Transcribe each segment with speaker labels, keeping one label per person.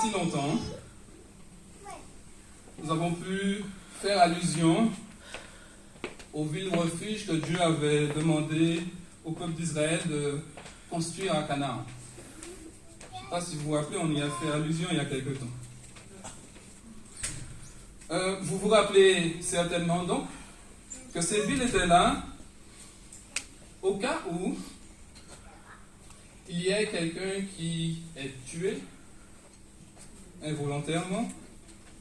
Speaker 1: si longtemps, nous avons pu faire allusion aux villes refuges que Dieu avait demandé au peuple d'Israël de construire à Canaan. Je ne sais pas si vous vous rappelez, on y a fait allusion il y a quelque temps. Vous vous rappelez certainement donc que ces villes étaient là au cas où il y ait quelqu'un qui est tué involontairement,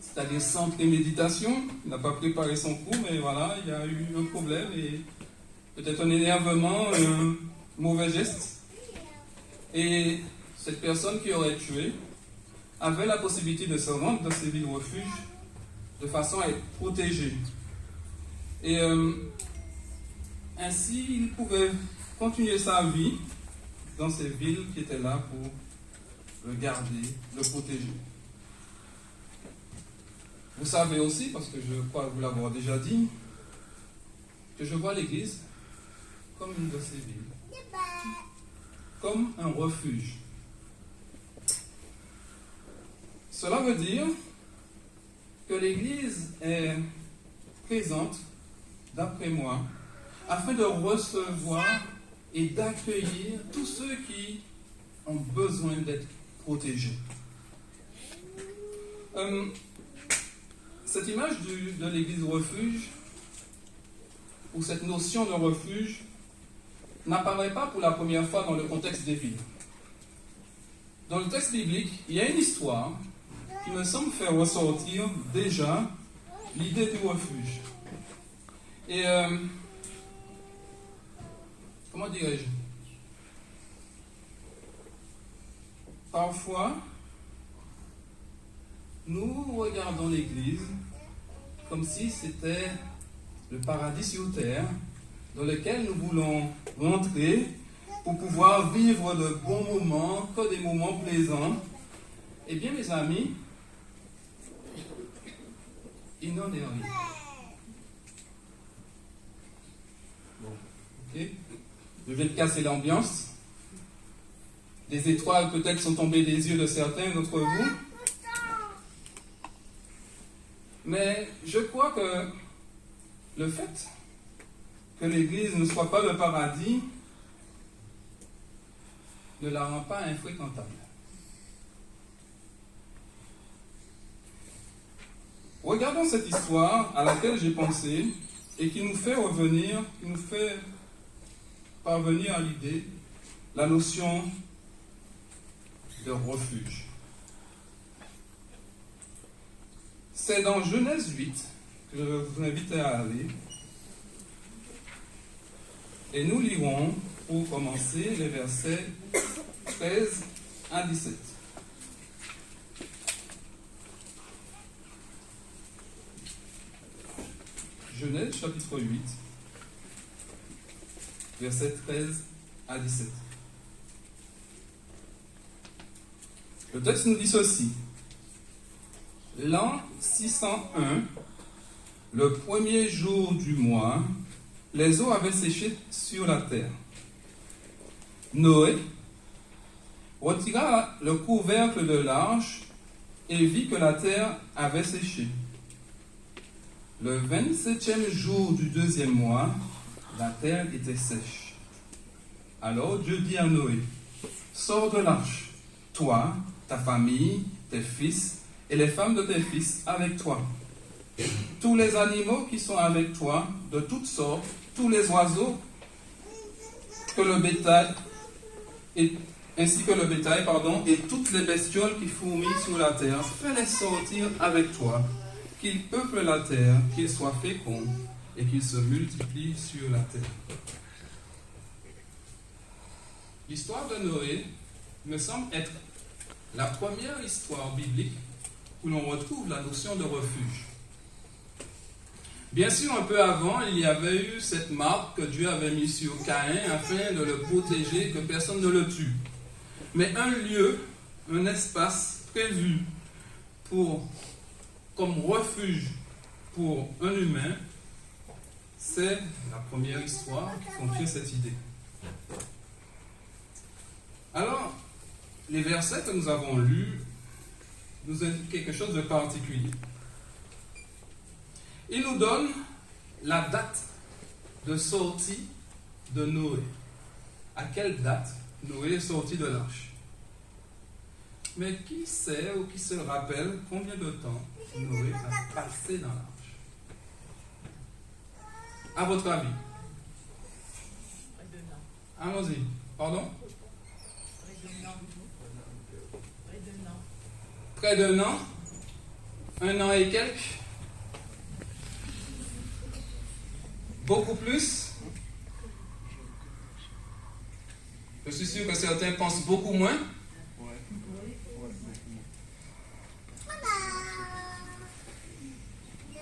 Speaker 1: c'est-à-dire sans préméditation, il n'a pas préparé son coup, mais voilà, il y a eu un problème et peut-être un énervement, un mauvais geste. Et cette personne qui aurait tué avait la possibilité de se rendre dans ces villes refuges de façon à être protégé. Et ainsi, il pouvait continuer sa vie dans ces villes qui étaient là pour le garder, le protéger. Vous savez aussi, parce que je crois vous l'avoir déjà dit, que je vois l'Église comme une de ces villes, comme un refuge. Cela veut dire que l'Église est présente, d'après moi, afin de recevoir et d'accueillir tous ceux qui ont besoin d'être protégés. Cette image de l'église refuge, ou cette notion de refuge, n'apparaît pas pour la première fois dans le contexte des villes. Dans le texte biblique, il y a une histoire qui me semble faire ressortir déjà l'idée du refuge. Et comment dirais-je? Parfois, nous regardons l'Église comme si c'était le paradis sur terre dans lequel nous voulons rentrer pour pouvoir vivre de bons moments, que des moments plaisants. Eh bien, mes amis, il n'en est rien. Bon, ok. Je vais te casser l'ambiance. Des étoiles peut-être sont tombées des yeux de certains d'entre vous. Mais je crois que le fait que l'Église ne soit pas le paradis ne la rend pas infréquentable. Regardons cette histoire à laquelle j'ai pensé et qui nous fait revenir, qui nous fait parvenir à l'idée, la notion de refuge. C'est dans Genèse 8 que je vous invite à aller. Et nous lirons, pour commencer, les versets 13 à 17. Genèse chapitre 8, versets 13 à 17. Le texte nous dit ceci. L'an 601, le premier jour du mois, les eaux avaient séché sur la terre. Noé retira le couvercle de l'arche et vit que la terre avait séché. Le 27e jour du deuxième mois, la terre était sèche. Alors Dieu dit à Noé, sors de l'arche, toi, ta famille, tes fils et les femmes de tes fils avec toi. Tous les animaux qui sont avec toi, de toutes sortes, tous les oiseaux, ainsi que le bétail, et toutes les bestioles qui fourmillent sur la terre, fais-les sortir avec toi, qu'ils peuplent la terre, qu'ils soient féconds et qu'ils se multiplient sur la terre. L'histoire de Noé me semble être la première histoire biblique où l'on retrouve la notion de refuge. Bien sûr, un peu avant, il y avait eu cette marque que Dieu avait mise sur Caïn afin de le protéger, que personne ne le tue. Mais un lieu, un espace prévu comme refuge pour un humain, c'est la première histoire qui contient cette idée. Alors, les versets que nous avons lus nous indique quelque chose de particulier. Il nous donne la date de sortie de Noé. À quelle date Noé est sorti de l'arche? Mais qui sait ou qui se rappelle combien de temps Noé a passé dans l'arche? À votre avis? Allons-y. Pardon? Près d'un an. Un an et quelques. Beaucoup plus. Je suis sûr que certains pensent beaucoup moins.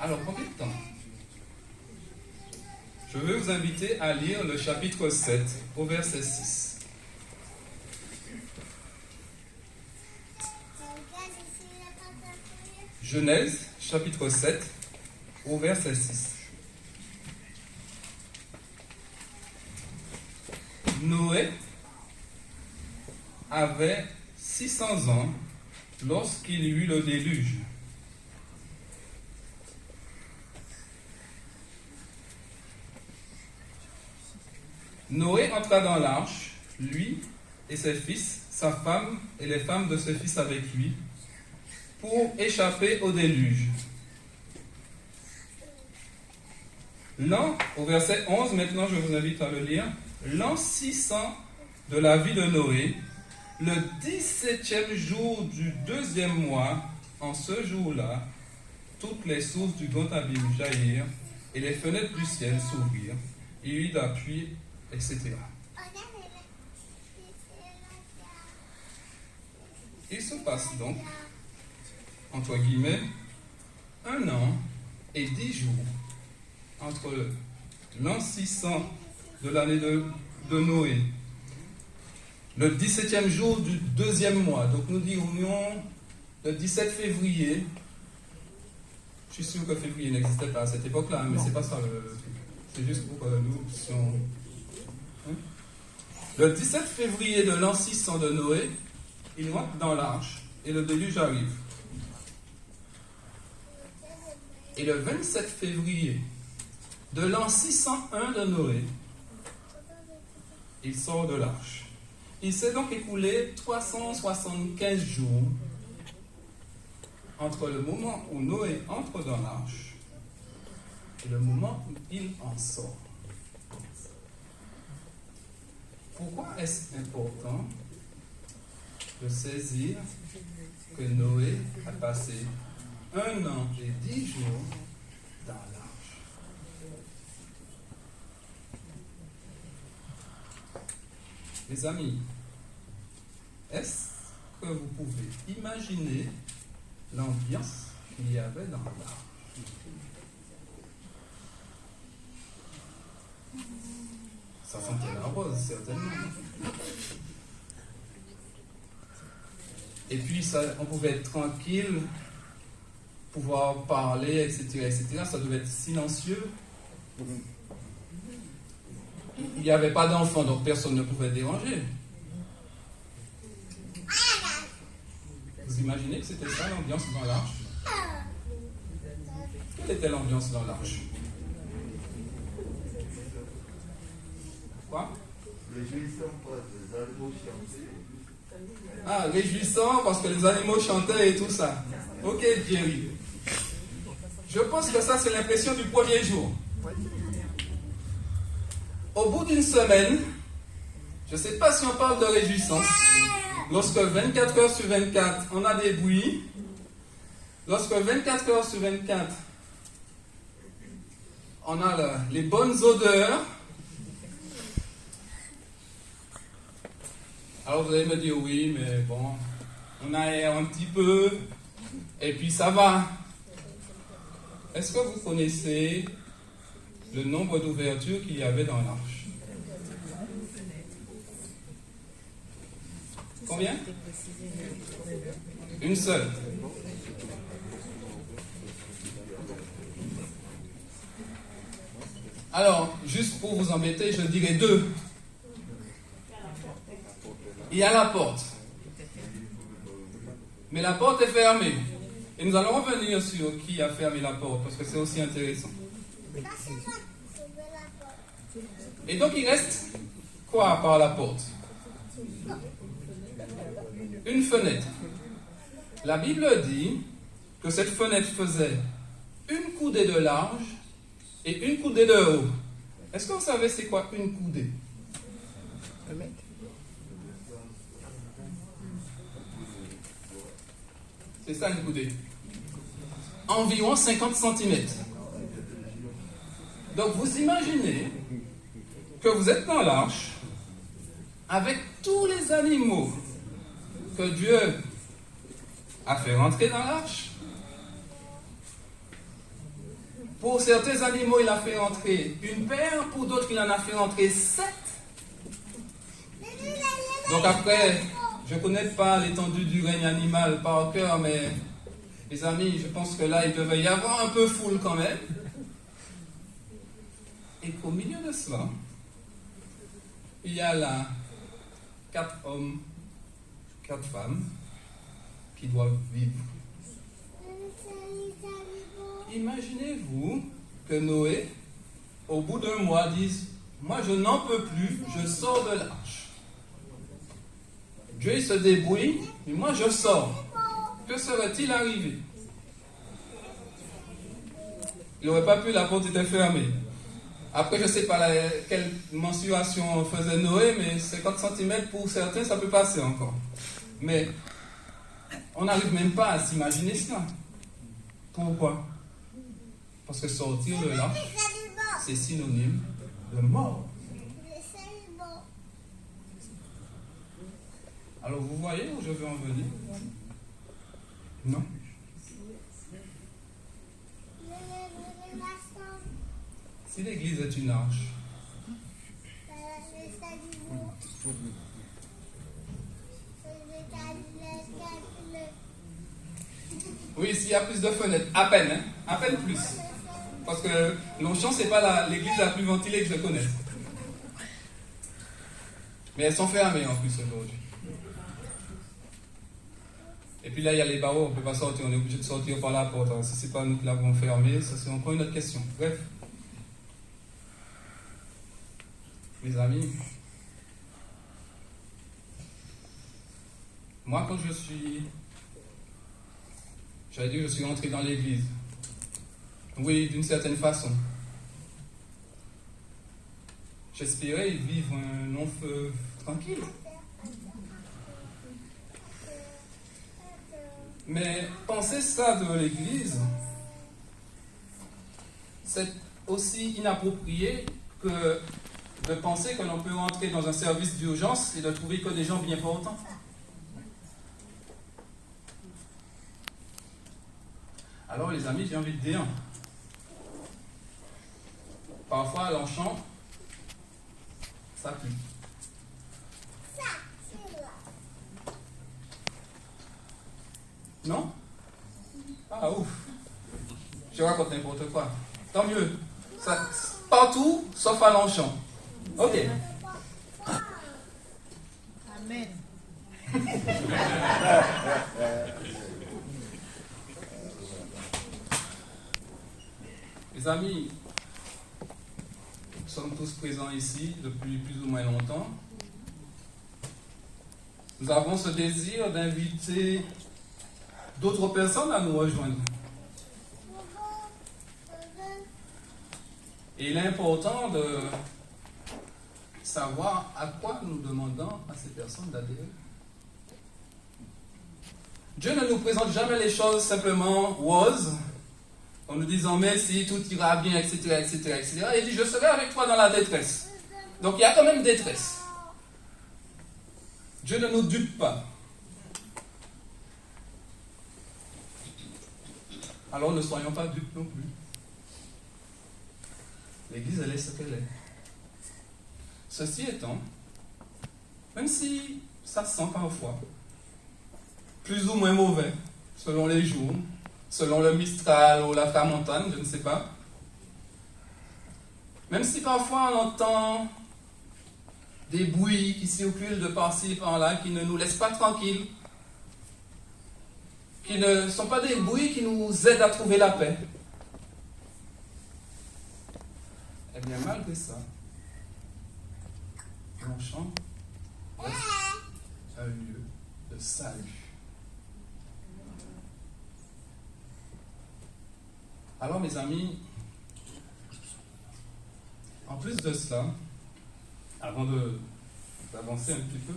Speaker 1: Alors, combien de temps? Je veux vous inviter à lire le chapitre 7 au verset 6. Genèse, chapitre 7, au verset 6. Noé avait 600 ans lorsqu'il y eut le déluge. Noé entra dans l'arche, lui et ses fils, sa femme et les femmes de ses fils avec lui, pour échapper au déluge. L'an, au verset 11, maintenant je vous invite à le lire, l'an 600 de la vie de Noé, le 17e jour du 2e mois, en ce jour-là, toutes les sources du grand abîme jaillirent et les fenêtres du ciel s'ouvrirent, et il y eut la pluie, etc. Il se passe donc, entre guillemets, 1 an et 10 jours entre l'an 600 de l'année de Noé, le 17e jour du 2e mois. Donc nous dirions le 17 février. Je suis sûr que février n'existait pas à cette époque-là, mais c'est pas ça le truc. C'est juste pour que nous puissions... Le 17 février de l'an 600 de Noé, il rentre dans l'arche et le déluge arrive. Et le 27 février de l'an 601 de Noé, il sort de l'arche. Il s'est donc écoulé 375 jours entre le moment où Noé entre dans l'arche et le moment où il en sort. Pourquoi est-ce important de saisir que Noé a passé 1 an et 10 jours dans l'arche? Les amis, est-ce que vous pouvez imaginer l'ambiance qu'il y avait dans l'arche? Ça sentait la rose, certainement. Et puis, on pouvait être tranquille, pouvoir parler, etc., etc. Ça devait être silencieux. Il n'y avait pas d'enfants, donc personne ne pouvait déranger. Vous imaginez que c'était ça l'ambiance dans l'arche? Quelle était l'ambiance dans l'arche? Quoi?
Speaker 2: Réjouissant parce que les animaux chantaient.
Speaker 1: Ah, réjouissant parce que les animaux chantaient et tout ça. Ok, Jerry. Je pense que ça, c'est l'impression du premier jour. Au bout d'une semaine, je ne sais pas si on parle de réjouissance, lorsque 24 heures sur 24, on a des bruits, lorsque 24 heures sur 24, on a les bonnes odeurs. Alors vous allez me dire oui, mais bon, on aère un petit peu, et puis ça va. Est-ce que vous connaissez le nombre d'ouvertures qu'il y avait dans l'arche? Combien? Une seule. Alors, juste pour vous embêter, je dirais 2. Il y a la porte. Mais la porte est fermée. Et nous allons revenir sur qui a fermé la porte, parce que c'est aussi intéressant. Et donc il reste quoi par la porte? Une fenêtre. La Bible dit que cette fenêtre faisait une coudée de large et une coudée de haut. Est-ce que vous savez c'est quoi une coudée? C'est ça une coudée. Environ 50 cm. Donc vous imaginez que vous êtes dans l'arche avec tous les animaux que Dieu a fait rentrer dans l'arche. Pour certains animaux, il a fait rentrer une paire, pour d'autres, il en a fait rentrer 7. Donc après, je ne connais pas l'étendue du règne animal par cœur, mais les amis, je pense que là, il devait y avoir un peu foule quand même. Et qu'au milieu de cela, il y a là 4 hommes, 4 femmes qui doivent vivre. Imaginez-vous que Noé, au bout d'un mois, dise « Moi, je n'en peux plus, je sors de l'arche. » Dieu il se débrouille, mais moi, je sors. Que serait-il arrivé? Il n'aurait pas pu, la porte était fermée. Après, je ne sais pas quelle mensuration faisait Noé, mais 50 cm pour certains, ça peut passer encore. Mais on n'arrive même pas à s'imaginer cela. Pourquoi? Parce que sortir de l'arche, c'est synonyme de mort. Alors vous voyez où je veux en venir? Non? Si l'église est une arche, oui, s'il y a plus de fenêtres, à peine, hein? À peine plus. Parce que Longchamp, c'est pas l'église la plus ventilée que je connaisse. Mais elles sont fermées en plus aujourd'hui. Et puis là, il y a les barreaux, on ne peut pas sortir, on est obligé de sortir par la porte. Alors, si ce n'est pas nous qui l'avons fermé, ça c'est encore une autre question. Bref. Mes amis, moi quand j'allais dire que je suis entré dans l'église, oui, d'une certaine façon, j'espérais vivre un long feu tranquille. Mais penser ça de l'église, c'est aussi inapproprié que de penser que l'on peut rentrer dans un service d'urgence et de trouver que des gens bien portants. Alors les amis, j'ai envie de dire, parfois à Longchamp, ça pue. Non? Ah ouf! Je raconte n'importe quoi. Tant mieux. Ça, partout, sauf à Longchamp. Ok.
Speaker 3: Amen.
Speaker 1: Les amis, nous sommes tous présents ici depuis plus ou moins longtemps. Nous avons ce désir d'inviter d'autres personnes à nous rejoindre. Et il est important de savoir à quoi nous demandons à ces personnes d'adhérer. Dieu ne nous présente jamais les choses simplement roses, en nous disant « mais si tout ira bien, etc., etc., etc. » Il dit « je serai avec toi dans la détresse. » Donc il y a quand même détresse. Dieu ne nous dupe pas. Alors ne soyons pas dupes non plus. L'Église, elle est ce qu'elle est. Ceci étant, même si ça sent parfois plus ou moins mauvais, selon les jours, selon le Mistral ou la Tramontane, je ne sais pas, même si parfois on entend des bruits qui circulent de par-ci, par-là, qui ne nous laissent pas tranquilles, qui ne sont pas des bruits qui nous aident à trouver la paix. Eh bien, malgré ça, mon chant reste un lieu de salut. Alors, mes amis, en plus de cela, avant d'avancer un petit peu,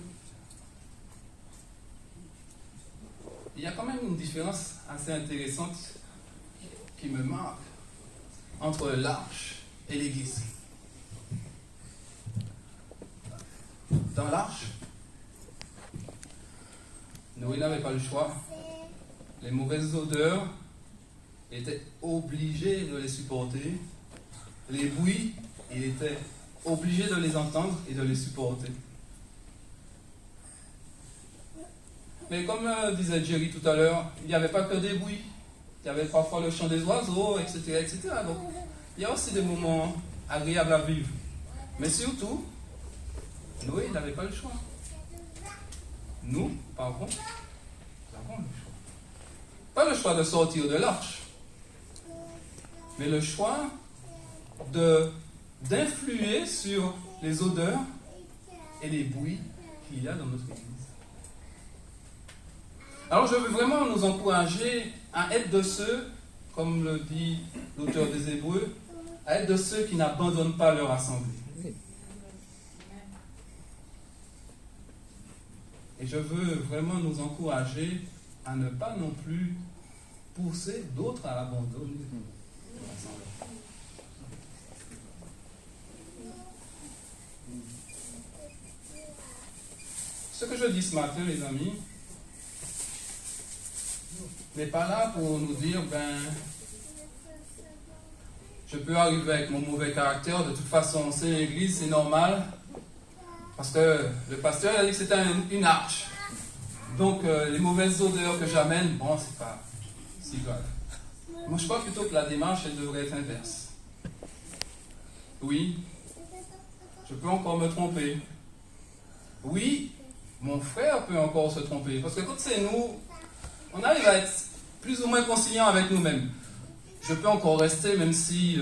Speaker 1: il y a quand même une différence assez intéressante qui me marque entre l'arche et l'église. Dans l'arche, Noé n'avait pas le choix. Les mauvaises odeurs étaient obligé de les supporter. Les bruits, il était obligé de les entendre et de les supporter. Mais comme disait Jerry tout à l'heure, il n'y avait pas que des bruits. Il y avait parfois le chant des oiseaux, etc., etc. Donc, il y a aussi des moments agréables à vivre. Mais surtout, Noé n'avait pas le choix. Nous, par contre, nous avons le choix. Pas le choix de sortir de l'arche, mais le choix d'influer sur les odeurs et les bruits qu'il y a dans notre église. Alors je veux vraiment nous encourager à être de ceux, comme le dit l'auteur des Hébreux, à être de ceux qui n'abandonnent pas leur assemblée. Et je veux vraiment nous encourager à ne pas non plus pousser d'autres à abandonner l'assemblée. Ce que je dis ce matin, les amis, n'est pas là pour nous dire, je peux arriver avec mon mauvais caractère, de toute façon, c'est l'église, c'est normal, parce que le pasteur a dit que c'était une arche. Donc, les mauvaises odeurs que j'amène, bon, c'est pas si grave. Moi, je crois plutôt que la démarche, elle devrait être inverse. Oui, je peux encore me tromper. Oui, mon frère peut encore se tromper. Parce que quand c'est nous, on arrive à être plus ou moins conciliant avec nous-mêmes. Je peux encore rester, même si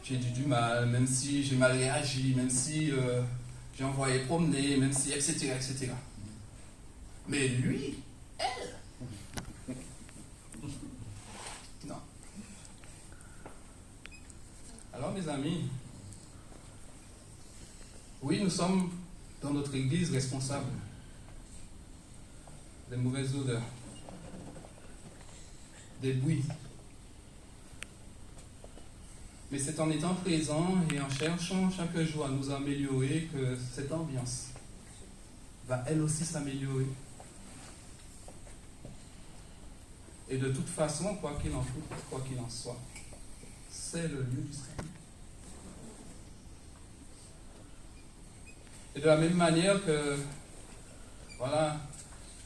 Speaker 1: j'ai du mal, même si j'ai mal réagi, même si j'ai envoyé promener, même si, etc., etc. Mais lui, elle, non. Alors, mes amis, oui, nous sommes dans notre église responsables des mauvaises odeurs, des bruits. Mais c'est en étant présent et en cherchant chaque jour à nous améliorer que cette ambiance va elle aussi s'améliorer. Et de toute façon, quoi qu'il en coûte, quoi qu'il en soit, c'est le lieu du salut. Et de la même manière que, voilà,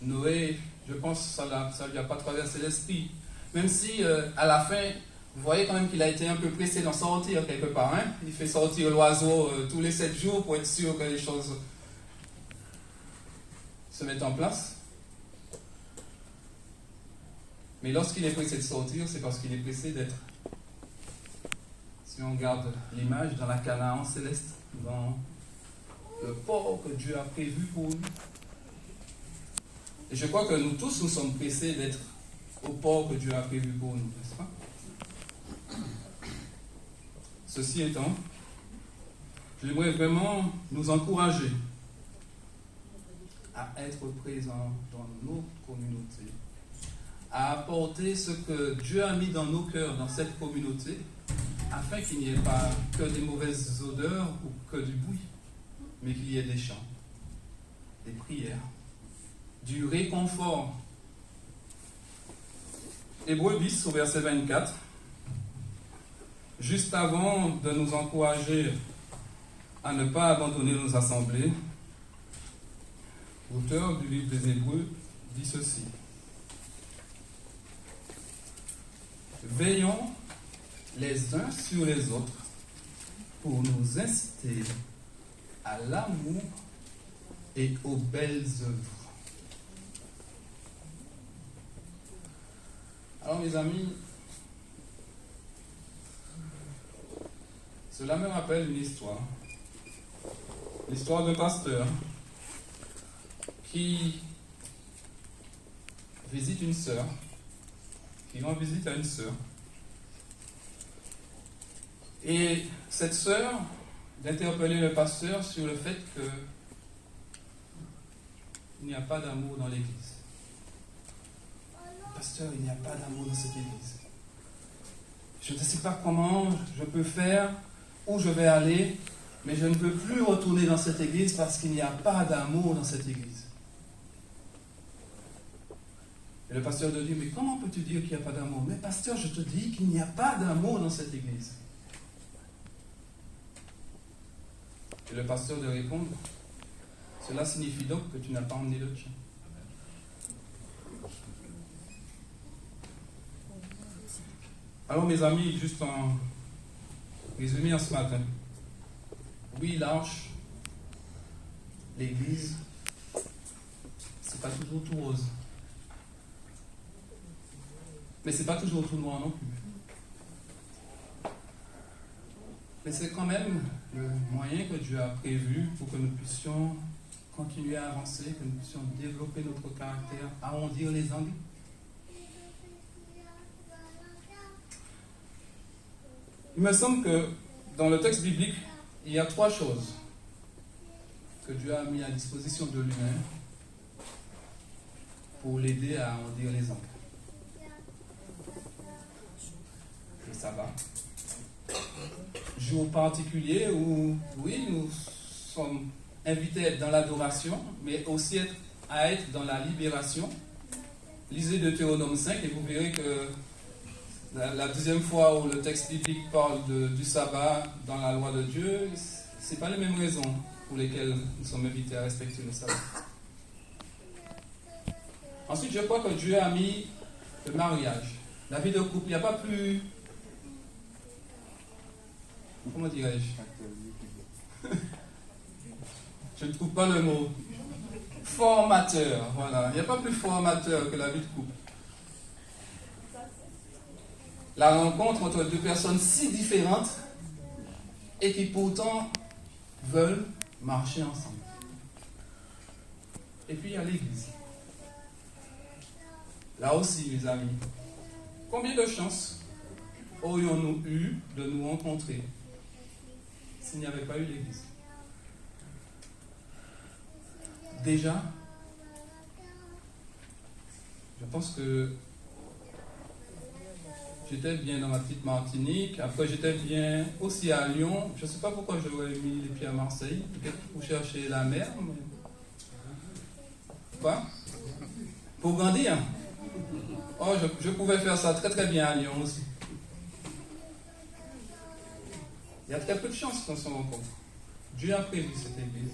Speaker 1: Noé, je pense que ça ne lui a pas traversé l'esprit. Même si, à la fin, vous voyez quand même qu'il a été un peu pressé d'en sortir quelque part. Hein? Il fait sortir l'oiseau tous les 7 jours pour être sûr que les choses se mettent en place. Mais lorsqu'il est pressé de sortir, c'est parce qu'il est pressé d'être, si on regarde l'image, dans la Canaan céleste, dans le port que Dieu a prévu pour lui. Et je crois que nous tous, nous sommes pressés d'être au port que Dieu a prévu pour nous, n'est-ce pas? Ceci étant, j'aimerais vraiment nous encourager à être présents dans nos communautés, à apporter ce que Dieu a mis dans nos cœurs, dans cette communauté, afin qu'il n'y ait pas que des mauvaises odeurs ou que du bruit, mais qu'il y ait des chants, des prières, du réconfort. Hébreux 10 au verset 24, juste avant de nous encourager à ne pas abandonner nos assemblées, l'auteur du livre des Hébreux dit ceci. Veillons les uns sur les autres pour nous inciter à l'amour et aux belles œuvres. Alors mes amis, cela me rappelle une histoire. L'histoire d'un pasteur qui visite une sœur, qui rend visite à une sœur. Et cette sœur d'interpeller le pasteur sur le fait qu'il n'y a pas d'amour dans l'église. Pasteur, il n'y a pas d'amour dans cette église. Je ne sais pas comment je peux faire, où je vais aller, mais je ne peux plus retourner dans cette église parce qu'il n'y a pas d'amour dans cette église. Et le pasteur lui dit, mais comment peux-tu dire qu'il n'y a pas d'amour? Mais pasteur, je te dis qu'il n'y a pas d'amour dans cette église. Et le pasteur de répondre, cela signifie donc que tu n'as pas emmené le tien. Alors mes amis, juste en résumé ce matin, oui, l'arche, l'église, c'est pas toujours tout rose. Mais c'est pas toujours tout noir non plus. Mais c'est quand même le moyen que Dieu a prévu pour que nous puissions continuer à avancer, que nous puissions développer notre caractère, arrondir les angles. Il me semble que dans le texte biblique, il y a 3 choses que Dieu a mis à disposition de lui-même pour l'aider à arrondir les angles. Le sabbat, jour particulier où, oui, nous sommes invités à être dans l'adoration, mais aussi à être dans la libération. Lisez Deutéronome 5 et vous verrez que la deuxième fois où le texte biblique parle du sabbat dans la loi de Dieu, ce n'est pas les mêmes raisons pour lesquelles nous sommes invités à respecter le sabbat. Ensuite, je crois que Dieu a mis le mariage, la vie de couple. Il n'y a pas plus... Comment dirais-je? Je ne trouve pas le mot. Formateur, voilà. Il n'y a pas plus formateur que la vie de couple. La rencontre entre 2 personnes si différentes et qui pourtant veulent marcher ensemble. Et puis il y a l'église. Là aussi, mes amis, combien de chances aurions-nous eu de nous rencontrer s'il n'y avait pas eu l'église? Déjà, je pense que j'étais bien dans ma petite Martinique. Après, j'étais bien aussi à Lyon. Je ne sais pas pourquoi j'aurais mis les pieds à Marseille. Peut-être pour chercher la mer. Mais... Quoi? Pour grandir. Oh, je pouvais faire ça très très bien à Lyon aussi. Il y a très peu de chances qu'on se rencontre. Dieu a prévu cette église.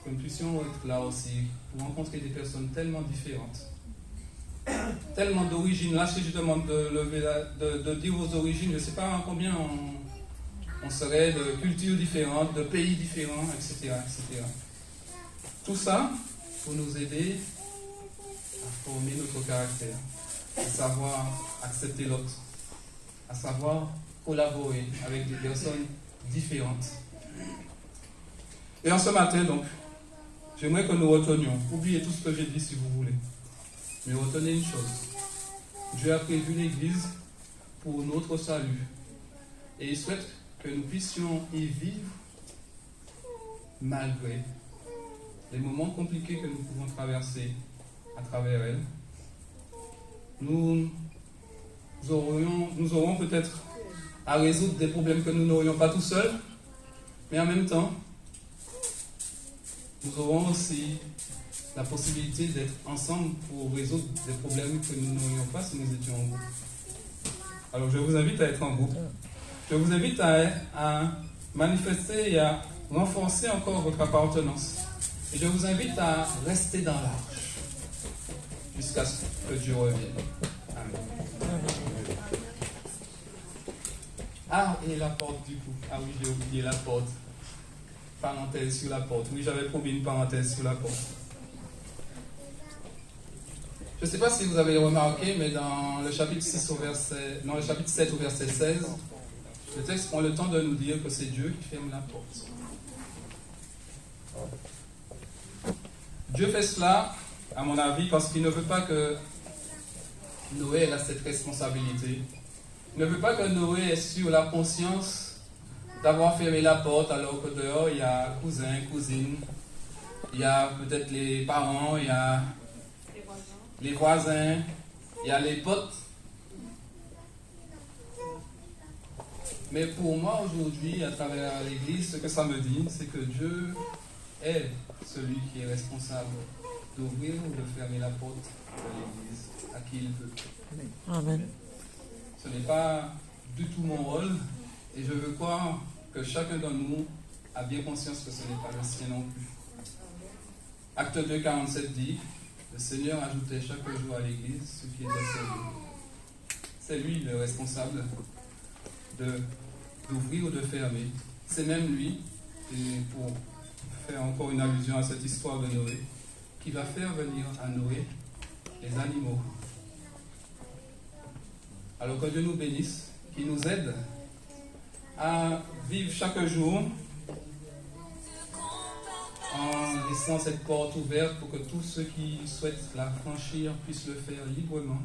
Speaker 1: Que nous puissions être là aussi pour rencontrer des personnes tellement différentes. Tellement d'origines. Là, si je demande de dire vos origines, je ne sais pas combien on serait de cultures différentes, de pays différents, etc., etc. Tout ça pour nous aider à former notre caractère, à savoir accepter l'autre, à savoir collaborer avec des personnes différentes. Et en ce matin, donc, j'aimerais que nous retenions, oubliez tout ce que j'ai dit si vous voulez, mais retenez une chose. Dieu a prévu l'Église pour notre salut. Et il souhaite que nous puissions y vivre malgré les moments compliqués que nous pouvons traverser à travers elle. Nous aurons peut-être à résoudre des problèmes que nous n'aurions pas tout seuls, mais en même temps, nous aurons aussi la possibilité d'être ensemble pour résoudre des problèmes que nous n'aurions pas si nous étions en groupe. Alors je vous invite à être en groupe. Je vous invite à manifester et à renforcer encore votre appartenance. Et je vous invite à rester dans l'arche jusqu'à ce que Dieu revienne. Amen. Ah, et la porte du coup. Ah oui, j'ai oublié la porte. Parenthèse sur la porte. Oui, j'avais promis une parenthèse sur la porte. Je ne sais pas si vous avez remarqué, mais dans le chapitre 7 au verset 16, le texte prend le temps de nous dire que c'est Dieu qui ferme la porte. Dieu fait cela, à mon avis, parce qu'il ne veut pas que Noé ait cette responsabilité. Il ne veut pas que Noé ait sur la conscience d'avoir fermé la porte alors que dehors il y a cousins, cousines, il y a peut-être les parents, il y a les voisins, il y a les potes. Mais pour moi aujourd'hui, à travers l'Église, ce que ça me dit, c'est que Dieu est celui qui est responsable d'ouvrir ou de fermer la porte de l'Église à qui il veut.
Speaker 3: Amen.
Speaker 1: Ce n'est pas du tout mon rôle et je veux croire que chacun d'entre nous a bien conscience que ce n'est pas le sien non plus. Acte 2, 47 dit, le Seigneur ajoutait chaque jour à l'Église ce qui était servi. C'est lui le responsable d'ouvrir ou de fermer. C'est même lui, et pour faire encore une allusion à cette histoire de Noé, qui va faire venir à Noé les animaux. Alors que Dieu nous bénisse, qu'il nous aide à vivre chaque jour en laissant cette porte ouverte pour que tous ceux qui souhaitent la franchir puissent le faire librement.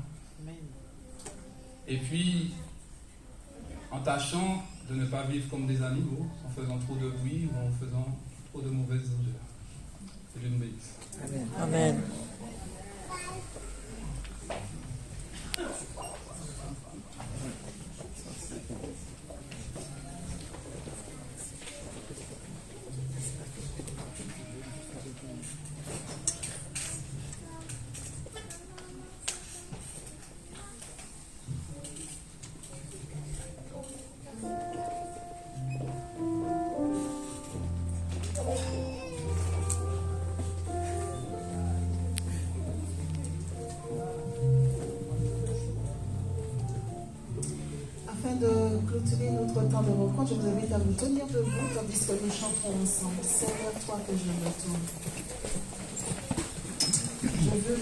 Speaker 1: Et puis, en tâchant de ne pas vivre comme des animaux, en faisant trop de bruit ou en faisant trop de mauvaises odeurs. Que Dieu nous bénisse.
Speaker 3: Amen. Amen.
Speaker 4: Afin de clôturer notre temps de rencontre, je vous invite à vous tenir debout tandis que nous chantons ensemble. Seigneur, toi que je me tourne. Je veux